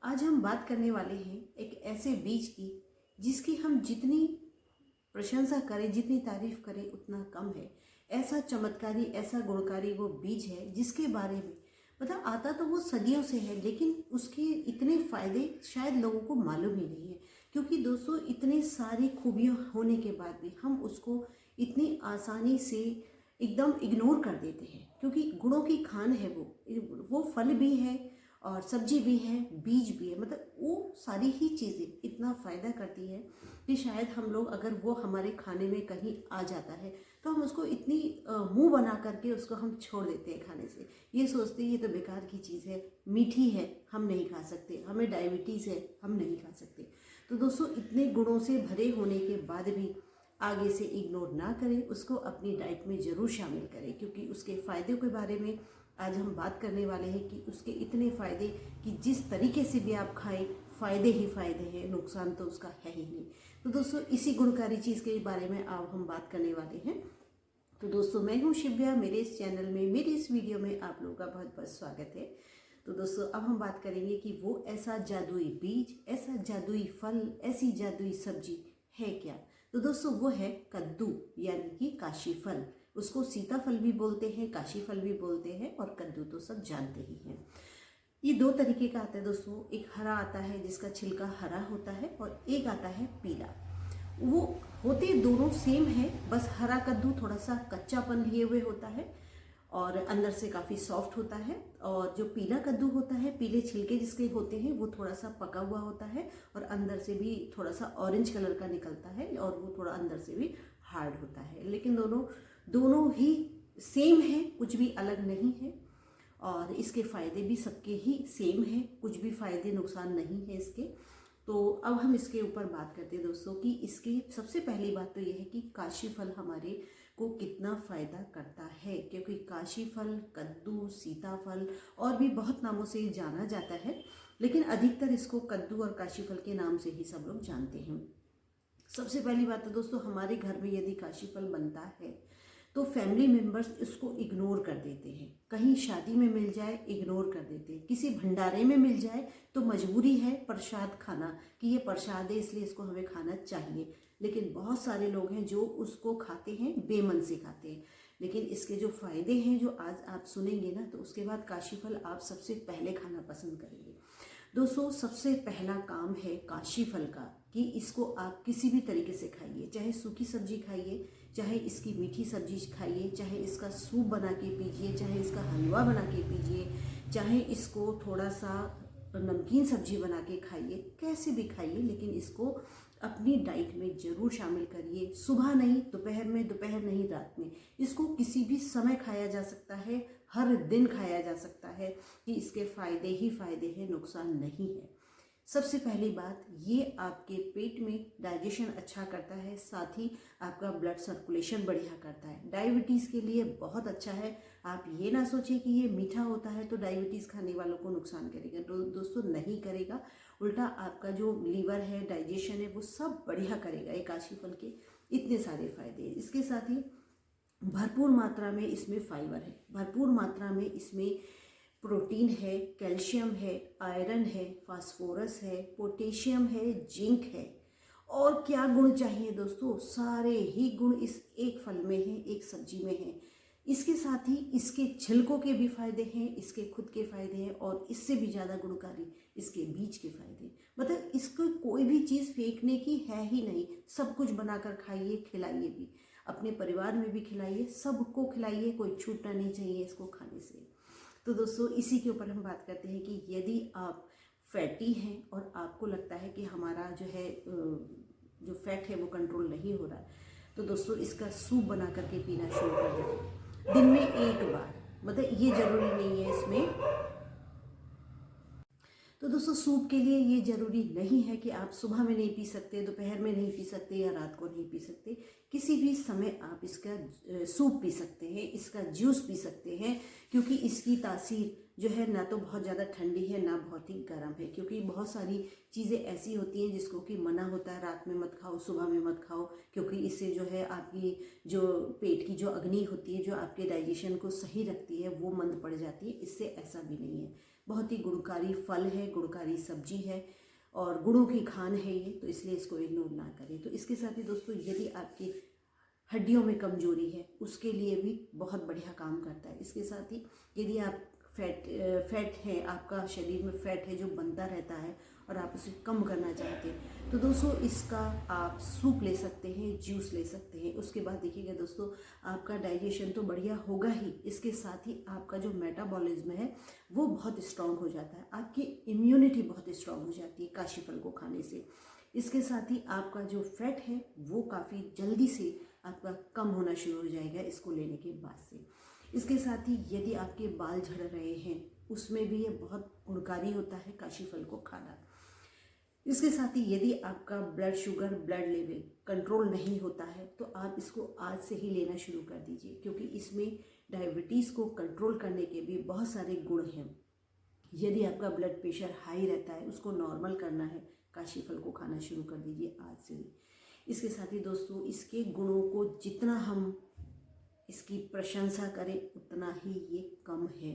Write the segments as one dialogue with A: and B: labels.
A: आज हम बात करने वाले हैं एक ऐसे बीज की जिसकी हम जितनी प्रशंसा करें, जितनी तारीफ करें उतना कम है। ऐसा चमत्कारी, ऐसा गुणकारी वो बीज है जिसके बारे में मतलब आता तो वो सदियों से है, लेकिन उसके इतने फायदे शायद लोगों को मालूम ही नहीं है। क्योंकि दोस्तों इतनी सारी खूबियाँ होने के बाद भी हम उसको इतनी आसानी से एकदम इग्नोर कर देते हैं, क्योंकि गुणों की खान है वो फल भी है और सब्जी भी है, बीज भी है। मतलब वो सारी ही चीज़ें इतना फ़ायदा करती है कि शायद हम लोग अगर वो हमारे खाने में कहीं आ जाता है तो हम उसको इतनी मुंह बना करके उसको हम छोड़ देते हैं खाने से। ये सोचते हैं ये तो बेकार की चीज़ है, मीठी है, हम नहीं खा सकते, हमें डायबिटीज़ है, हम नहीं खा सकते। तो दोस्तों इतने गुणों से भरे होने के बाद भी आगे से इग्नोर ना करें, उसको अपनी डाइट में ज़रूर शामिल करें, क्योंकि उसके फ़ायदे के बारे में आज हम बात करने वाले हैं कि उसके इतने फ़ायदे कि जिस तरीके से भी आप खाएं फ़ायदे ही फ़ायदे हैं, नुकसान तो उसका है ही नहीं। तो दोस्तों इसी गुणकारी चीज़ के बारे में आज हम बात करने वाले हैं। तो दोस्तों मैं हूँ शिव्या, मेरे इस चैनल में, मेरे इस वीडियो में आप लोगों का बहुत बहुत स्वागत है। तो दोस्तों अब हम बात करेंगे कि वो ऐसा जादुई बीज, ऐसा जादुई फल, ऐसी जादुई सब्जी है क्या। तो दोस्तों वो है कद्दू, यानी कि काशी फल। उसको सीताफल भी बोलते हैं, काशी फल भी बोलते हैं, और कद्दू तो सब जानते ही हैं। ये दो तरीके का आता है दोस्तों। एक हरा आता है जिसका छिलका हरा होता है, और एक आता है पीला। वो होते दोनों सेम है, बस हरा कद्दू थोड़ा सा कच्चापन लिए हुए होता है और अंदर से काफ़ी सॉफ्ट होता है, और जो पीला कद्दू होता है, पीले छिलके जिसके होते हैं, वो थोड़ा सा पका हुआ होता है और अंदर से भी थोड़ा सा ऑरेंज कलर का निकलता है, और वो थोड़ा अंदर से भी हार्ड होता है। लेकिन दोनों दोनों ही सेम है, कुछ भी अलग नहीं है, और इसके फ़ायदे भी सबके ही सेम हैं, कुछ भी फ़ायदे नुकसान नहीं है इसके। तो अब हम इसके ऊपर बात करते हैं दोस्तों कि इसकी सबसे पहली बात तो ये है कि काशी फल हमारे को कितना फ़ायदा करता है। क्योंकि काशी फल, कद्दू, सीताफल और भी बहुत नामों से जाना जाता है, लेकिन अधिकतर इसको कद्दू और काशी फल के नाम से ही सब लोग जानते हैं। सबसे पहली बात तो दोस्तों हमारे घर में यदि काशी फल बनता है तो फैमिली मेम्बर्स इसको इग्नोर कर देते हैं। कहीं शादी में मिल जाए इग्नोर कर देते हैं, किसी भंडारे में मिल जाए तो मजबूरी है प्रसाद खाना, कि ये प्रसाद है इसलिए इसको हमें खाना चाहिए। लेकिन बहुत सारे लोग हैं जो उसको खाते हैं, बेमन से खाते हैं। लेकिन इसके जो फ़ायदे हैं जो आज आप सुनेंगे ना, तो उसके बाद काशी फल आप सबसे पहले खाना पसंद करेंगे। दोस्तों सबसे पहला काम है काशी फल का कि इसको आप किसी भी तरीके से खाइए, चाहे सूखी सब्जी खाइए, चाहे इसकी मीठी सब्जी खाइए, चाहे इसका सूप बना के पीजिए, चाहे इसका हलवा बना के पीजिए, चाहे इसको थोड़ा सा नमकीन सब्जी बना के खाइए, कैसे भी खाइए, लेकिन इसको अपनी डाइट में ज़रूर शामिल करिए। सुबह नहीं, दोपहर में, दोपहर नहीं, रात में। इसको किसी भी समय खाया जा सकता है, हर दिन खाया जा सकता है, कि इसके फ़ायदे ही फ़ायदे हैं, नुकसान नहीं है। सबसे पहली बात, ये आपके पेट में डाइजेशन अच्छा करता है, साथ ही आपका ब्लड सर्कुलेशन बढ़िया करता है। डायबिटीज़ के लिए बहुत अच्छा है। आप ये ना सोचिए कि ये मीठा होता है तो डायबिटीज़ खाने वालों को नुकसान करेगा, दोस्तों नहीं करेगा। उल्टा आपका जो लीवर है, डाइजेशन है, वो सब बढ़िया करेगा। ये काशी फल के इतने सारे फायदे हैं। इसके साथ ही भरपूर मात्रा में इसमें फाइबर है, भरपूर मात्रा में इसमें प्रोटीन है, कैल्शियम है, आयरन है, फास्फोरस है, पोटेशियम है, जिंक है। और क्या गुण चाहिए दोस्तों, सारे ही गुण इस एक फल में हैं, एक सब्जी में हैं। इसके साथ ही इसके छिलकों के भी फायदे हैं, इसके खुद के फायदे हैं, और इससे भी ज़्यादा गुणकारी इसके बीज के फायदे। मतलब इसको कोई भी चीज़ फेंकने की है ही नहीं, सब कुछ बनाकर खाइए, खिलाइए भी, अपने परिवार में भी खिलाइए, सबको खिलाइए, कोई छूटना नहीं चाहिए इसको खाने से। तो दोस्तों इसी के ऊपर हम बात करते हैं कि यदि आप फैटी हैं और आपको लगता है कि हमारा जो है जो फैट है वो कंट्रोल नहीं हो रहा है, तो दोस्तों इसका सूप बना करके पीना शुरू कर दीजिए दिन में एक बार। मतलब ये ज़रूरी नहीं है इसमें, तो दोस्तों सूप के लिए ये ज़रूरी नहीं है कि आप सुबह में नहीं पी सकते, दोपहर में नहीं पी सकते, या रात को नहीं पी सकते। किसी भी समय आप इसका सूप पी सकते हैं, इसका जूस पी सकते हैं, क्योंकि इसकी तासीर जो है ना तो बहुत ज़्यादा ठंडी है, ना बहुत ही गर्म है। क्योंकि बहुत सारी चीज़ें ऐसी होती हैं जिसको कि मना होता है, रात में मत खाओ, सुबह में मत खाओ, क्योंकि इससे जो है आपकी जो पेट की जो अग्नि होती है, जो आपके डाइजेशन को सही रखती है, वो मंद पड़ जाती है। इससे ऐसा भी नहीं है। बहुत ही गुणकारी फल है, गुणकारी सब्जी है और गुणों की खान है ये, तो इसलिए इसको इग्नोर ना करें। तो इसके साथ ही दोस्तों यदि आपकी हड्डियों में कमजोरी है उसके लिए भी बहुत बढ़िया काम करता है। इसके साथ ही यदि आप फैट है, आपका शरीर में फैट है जो बनता रहता है और आप उसे कम करना चाहते हैं तो दोस्तों इसका आप सूप ले सकते हैं, जूस ले सकते हैं। उसके बाद देखिएगा दोस्तों आपका डाइजेशन तो बढ़िया होगा ही, इसके साथ ही आपका जो मेटाबॉलिज्म है वो बहुत स्ट्रांग हो जाता है, आपकी इम्यूनिटी बहुत स्ट्रांग हो जाती है काशी फल को खाने से। इसके साथ ही आपका जो फैट है वो काफ़ी जल्दी से आपका कम होना शुरू हो जाएगा इसको लेने के बाद से। इसके साथ ही यदि आपके बाल झड़ रहे हैं उसमें भी ये बहुत गुणकारी होता है काशी फल को खाना। इसके साथ ही यदि आपका blood sugar, blood level control नहीं होता है तो आप इसको आज से ही लेना शुरू कर दीजिए, क्योंकि इसमें डायबिटीज़ को कंट्रोल करने के भी बहुत सारे गुण हैं। यदि आपका ब्लड प्रेशर हाई रहता है उसको नॉर्मल करना है, काशी फल को खाना शुरू कर दीजिए आज से ही। इसके साथ ही दोस्तों इसके गुणों को जितना हम इसकी प्रशंसा करें उतना ही ये कम है।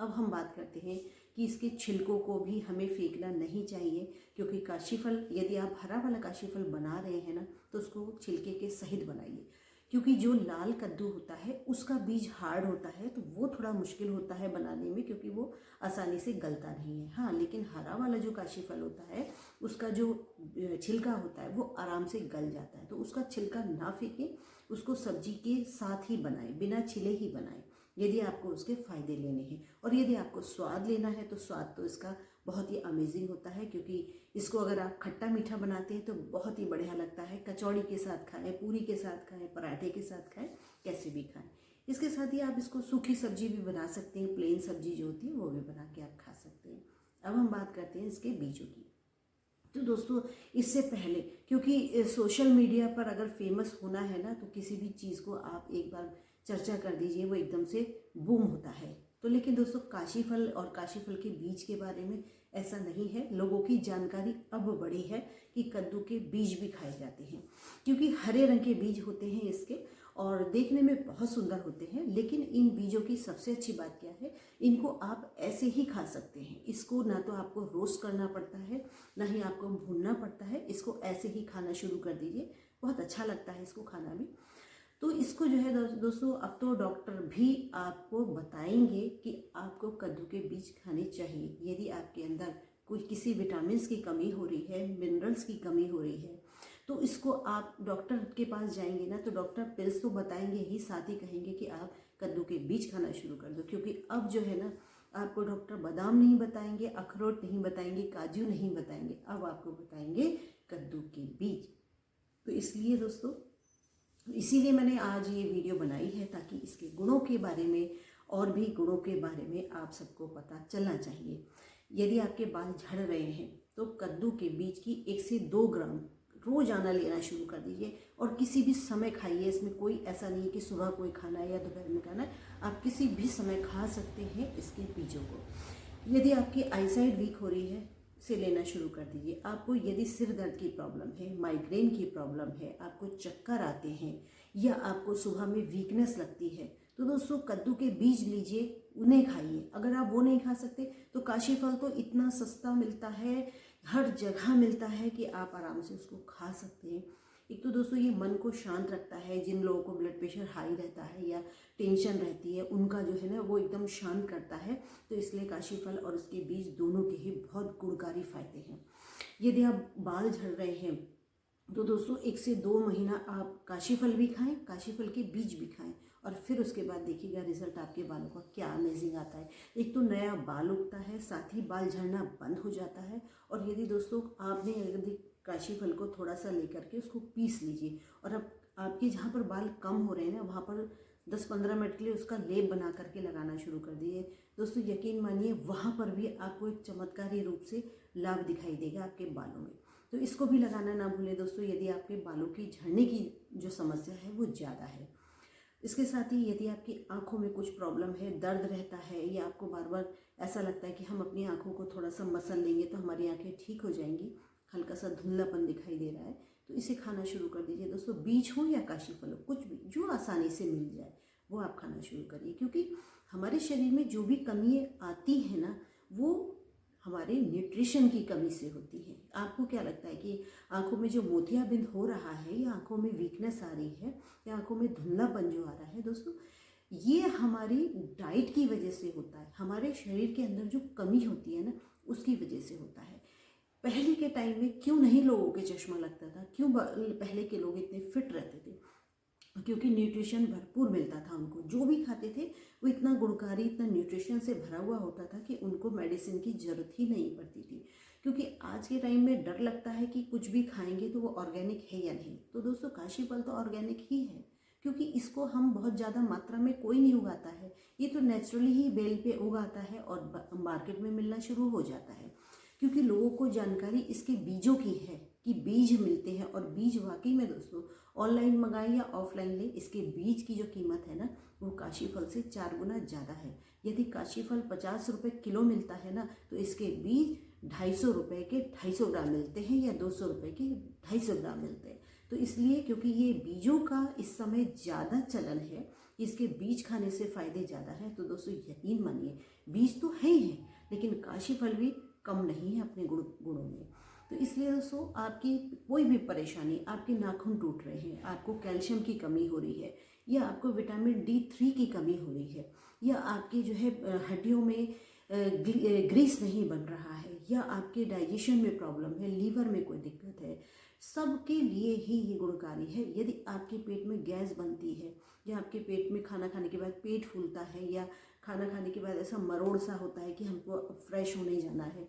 A: अब हम बात करते हैं कि इसके छिलकों को भी हमें फेंकना नहीं चाहिए, क्योंकि काशी फल यदि आप हरा वाला काशी फल बना रहे हैं ना तो उसको छिलके के सहित बनाइए, क्योंकि जो लाल कद्दू होता है उसका बीज हार्ड होता है तो वो थोड़ा मुश्किल होता है बनाने में, क्योंकि वो आसानी से गलता नहीं है। हाँ, लेकिन हरा वाला जो काशी फल होता है उसका जो छिलका होता है वो आराम से गल जाता है, तो उसका छिलका ना फेंकें, उसको सब्जी के साथ ही बनाएं, बिना छिले ही बनाएं यदि आपको उसके फ़ायदे लेने हैं। और यदि आपको स्वाद लेना है तो स्वाद तो इसका बहुत ही अमेजिंग होता है, क्योंकि इसको अगर आप खट्टा मीठा बनाते हैं तो बहुत ही बढ़िया लगता है। कचौड़ी के साथ खाएं, पूरी के साथ खाएं, पराठे के साथ खाएं, कैसे भी खाएं। इसके साथ ही आप इसको सूखी सब्जी भी बना सकते हैं, प्लेन सब्जी जो होती है वो भी बना के आप खा सकते हैं। अब हम बात करते हैं इसके बीजों की। तो दोस्तों इससे पहले, क्योंकि सोशल मीडिया पर अगर फेमस होना है ना तो किसी भी चीज़ को आप एक बार चर्चा कर दीजिए वो एकदम से बूम होता है। तो लेकिन दोस्तों काशी फल और काशी फल के बीज के बारे में ऐसा नहीं है। लोगों की जानकारी अब बढ़ी है कि कद्दू के बीज भी खाए जाते हैं, क्योंकि हरे रंग के बीज होते हैं इसके और देखने में बहुत सुंदर होते हैं। लेकिन इन बीजों की सबसे अच्छी बात क्या है, इनको आप ऐसे ही खा सकते हैं। इसको ना तो आपको रोस्ट करना पड़ता है, ना ही आपको भूनना पड़ता है, इसको ऐसे ही खाना शुरू कर दीजिए, बहुत अच्छा लगता है इसको खाना भी। तो इसको जो है दोस्तों अब तो डॉक्टर भी आपको बताएंगे कि आपको कद्दू के बीज खाने चाहिए यदि आपके अंदर कोई किसी विटामिन्स की कमी हो रही है, मिनरल्स की कमी हो रही है। तो इसको आप डॉक्टर के पास जाएंगे ना तो डॉक्टर पिल्स तो बताएंगे ही, साथ ही कहेंगे कि आप कद्दू के बीज खाना शुरू कर दो। क्योंकि अब जो है ना आपको डॉक्टर बादाम नहीं बताएंगे, अखरोट नहीं बताएंगे, काजू नहीं बताएंगे, अब आपको बताएंगे कद्दू के बीज। तो इसलिए दोस्तों इसीलिए मैंने आज ये वीडियो बनाई है, ताकि इसके गुणों के बारे में और भी गुणों के बारे में आप सबको पता चलना चाहिए। यदि आपके बाल झड़ रहे हैं तो कद्दू के बीज की 1 से 2 ग्राम रोजाना लेना शुरू कर दीजिए और किसी भी समय खाइए। इसमें कोई ऐसा नहीं है कि सुबह कोई खाना है या दोपहर में खाना है, आप किसी भी समय खा सकते हैं इसके बीजों को। यदि आपकी आईसाइट वीक हो रही है से लेना शुरू कर दीजिए। आपको यदि सिर दर्द की प्रॉब्लम है, माइग्रेन की प्रॉब्लम है, आपको चक्कर आते हैं या आपको सुबह में वीकनेस लगती है तो दोस्तों कद्दू के बीज लीजिए, उन्हें खाइए। अगर आप वो नहीं खा सकते तो काशी फल तो इतना सस्ता मिलता है, हर जगह मिलता है कि आप आराम से उसको खा सकते हैं। एक तो दोस्तों ये मन को शांत रखता है, जिन लोगों को ब्लड प्रेशर हाई रहता है या टेंशन रहती है उनका जो है ना वो एकदम शांत करता है। तो इसलिए काशी फल और उसके बीज दोनों के ही बहुत गुणकारी फायदे हैं। यदि आप बाल झड़ रहे हैं तो दोस्तों 1 से 2 महीना आप काशी फल भी खाएं, काशी फल के बीज भी खाएं और फिर उसके बाद देखिएगा रिजल्ट आपके बालों का क्या अमेजिंग आता है। एक तो नया बाल उगता है, साथ ही बाल झड़ना बंद हो जाता है। और यदि दोस्तों आपने यदि काशी फल को थोड़ा सा लेकर के उसको पीस लीजिए और अब आपके जहाँ पर बाल कम हो रहे हैं ना वहाँ पर 10-15 मिनट के लिए उसका लेप बना करके लगाना शुरू कर दीजिए। दोस्तों यकीन मानिए वहाँ पर भी आपको एक चमत्कारी रूप से लाभ दिखाई देगा आपके बालों में। तो इसको भी लगाना ना भूलें दोस्तों, यदि आपके बालों की झड़ने की जो समस्या है वो ज़्यादा है। इसके साथ ही यदि आपकी आंखों में कुछ प्रॉब्लम है, दर्द रहता है या आपको बार बार ऐसा लगता है कि हम अपनी आंखों को थोड़ा सा मसल लेंगे तो हमारी आंखें ठीक हो जाएंगी, हल्का सा धुंधलापन दिखाई दे रहा है, तो इसे खाना शुरू कर दीजिए दोस्तों। बीज हो या काशी फल हो, कुछ भी जो आसानी से मिल जाए वो आप खाना शुरू करिए। क्योंकि हमारे शरीर में जो भी कमी आती है ना वो हमारे न्यूट्रिशन की कमी से होती है। आपको क्या लगता है कि आंखों में जो मोतियाबिंद हो रहा है या आंखों में वीकनेस आ रही है या आंखों में धुंधलापन जो आ रहा है दोस्तों, ये हमारी डाइट की वजह से होता है। हमारे शरीर के अंदर जो कमी होती है ना, उसकी वजह से होता है। पहले के टाइम में क्यों नहीं लोगों के चश्मा लगता था, क्यों पहले के लोग इतने फिट रहते थे? क्योंकि न्यूट्रिशन भरपूर मिलता था उनको। जो भी खाते थे वो इतना गुणकारी, इतना न्यूट्रिशन से भरा हुआ होता था कि उनको मेडिसिन की ज़रूरत ही नहीं पड़ती थी। क्योंकि आज के टाइम में डर लगता है कि कुछ भी खाएंगे तो वो ऑर्गेनिक है या नहीं। तो दोस्तों, काशी फल तो ऑर्गेनिक ही है, क्योंकि इसको हम बहुत ज़्यादा मात्रा में कोई नहीं उगाता है। ये तो नेचुरली ही बेल पे उगाता है और मार्केट में मिलना शुरू हो जाता है। क्योंकि लोगों को जानकारी इसके बीजों की है कि बीज मिलते हैं, और बीज वाकई में दोस्तों ऑनलाइन मंगाए या ऑफलाइन ले, इसके बीज की जो कीमत है ना, वो काशी फल से 4 गुना ज़्यादा है। यदि काशी फल 50 रुपये किलो मिलता है ना, तो इसके बीज 250 रुपये के 250 ग्राम मिलते हैं या 200 रुपये के 250 ग्राम मिलते हैं। तो इसलिए क्योंकि ये बीजों का इस समय ज़्यादा चलन है, इसके बीज खाने से फ़ायदे ज़्यादा हैं। तो दोस्तों यकीन मानिए, बीज तो है ही है, लेकिन काशी फल भी कम नहीं है अपने गुणों में। तो इसलिए दोस्तों, आपकी कोई भी परेशानी, आपके नाखून टूट रहे हैं, आपको कैल्शियम की कमी हो रही है, या आपको विटामिन D3 की कमी हो रही है, या आपकी जो है हड्डियों में ग्रीस नहीं बन रहा है, या आपके डाइजेशन में प्रॉब्लम है, लीवर में कोई दिक्कत है, सबके लिए ही ये गुणकारी है। यदि आपके पेट में गैस बनती है, या आपके पेट में खाना खाने के बाद पेट फूलता है, या खाना खाने के बाद ऐसा मरोड़ सा होता है कि हमको फ्रेश होने जाना है,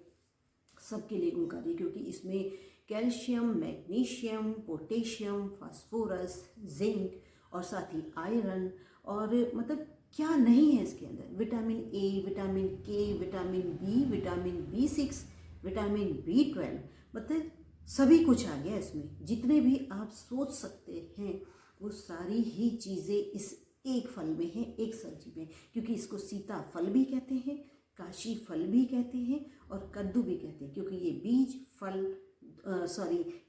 A: सबके लिए गुणकारी है। क्योंकि इसमें calcium, magnesium, potassium, phosphorus, zinc और साथ ही आयरन, और मतलब क्या नहीं है इसके अंदर, vitamin A, vitamin K, vitamin B, vitamin B6, vitamin B12, मतलब सभी कुछ आ गया इसमें। जितने भी आप सोच सकते हैं वो सारी ही चीज़ें इस एक फल में है, एक सब्जी में। क्योंकि इसको सीताफल भी कहते हैं, काशी फल भी कहते हैं, और कद्दू भी कहते हैं। क्योंकि ये बीज, फल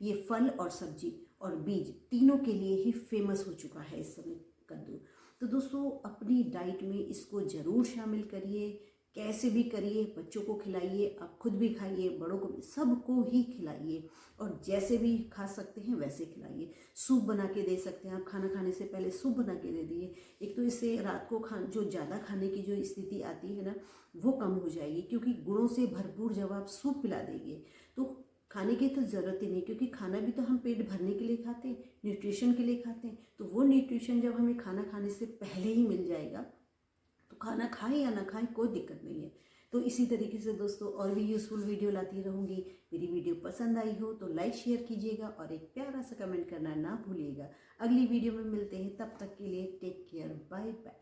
A: ये फल और सब्जी और बीज तीनों के लिए ही फेमस हो चुका है इस समय कद्दू। तो दोस्तों, अपनी डाइट में इसको ज़रूर शामिल करिए, कैसे भी करिए, बच्चों को खिलाइए, आप खुद भी खाइए, बड़ों को भी, सबको ही खिलाइए, और जैसे भी खा सकते हैं वैसे खिलाइए। सूप बना के दे सकते हैं आप, खाना खाने से पहले सूप बना के दे दिए। एक तो इससे रात को जो ज़्यादा खाने की जो स्थिति आती है ना, वो कम हो जाएगी। क्योंकि गुणों से भरपूर जब आप सूप पिला देंगे तो खाने की तो ज़रूरत ही नहीं, क्योंकि खाना भी तो हम पेट भरने के लिए खाते हैं, न्यूट्रिशन के लिए खाते हैं। तो वो न्यूट्रिशन जब हमें खाना खाने से पहले ही मिल जाएगा, तो खाना खाएं या ना खाएं कोई दिक्कत नहीं है। तो इसी तरीके से दोस्तों और भी यूज़फुल वीडियो लाती रहूँगी। मेरी वीडियो पसंद आई हो तो लाइक शेयर कीजिएगा, और एक प्यारा सा कमेंट करना ना भूलिएगा। अगली वीडियो में मिलते हैं, तब तक के लिए टेक केयर, बाय बाय।